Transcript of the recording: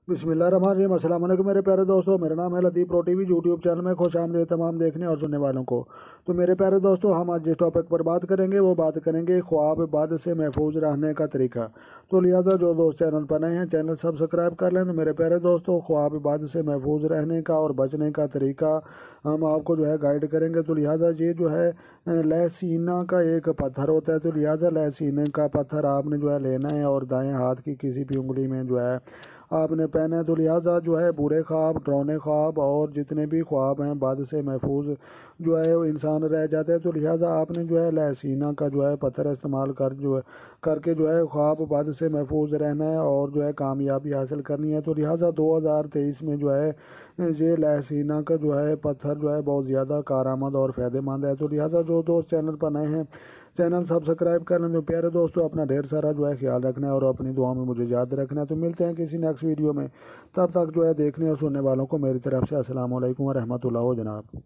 बिस्मिल्लाहिर्रहमानिर्रहीम। अस्सलाम वालेकुम मेरे प्यारे दोस्तों, मेरा नाम है लतीफ़ प्रो टीवी। यूट्यूब चैनल में खुश आमदीद तमाम देखने और सुनने वालों को। तो मेरे प्यारे दोस्तों, हम आज जिस टॉपिक पर बात करेंगे वो बात करेंगे ख्वाब बद से महफूज रहने का तरीका। तो लिहाजा जो दोस्त चैनल पर नए हैं चैनल सब्सक्राइब कर लें। तो मेरे प्यारे दोस्तों, ख्वाब बद से महफूज रहने का और बचने का तरीका हम आपको जो है गाइड करेंगे। तो लिहाजा ये जो है लहसीना का एक पत्थर होता है। तो लिहाजा लहसीने का पत्थर आपने जो है लेना है और दाएं हाथ की किसी भी उंगली में जो है आपने पहना है। तो लिहाजा जो है बुरे ख्वाब, डरावने ख्वाब और जितने भी ख्वाब हैं बद से महफूज जो है वो इंसान रह जाता है। तो लिहाजा आपने जो है लहसीना का जो है पत्थर इस्तेमाल करके जो है ख्वाब बद से महफूज रहना है और जो है कामयाबी हासिल करनी है। तो लिहाजा 2023 में जो है ये लहसीना का जो है पत्थर जो है बहुत ज़्यादा कारआमद और फ़ायदेमंद है। तो लिहाजा जो दोस्त चैनल पर नए हैं चैनल सब्सक्राइब कर लें। तो प्यारे दोस्तों, अपना ढेर सारा जो है ख्याल रखना है और अपनी दुआ में मुझे याद रखना है। तो मिलते हैं किसी नेक्स्ट वीडियो में। तब तक जो है देखने और सुनने वालों को मेरी तरफ से अस्सलाम वालेकुम व रहमतुल्लाह जनाब।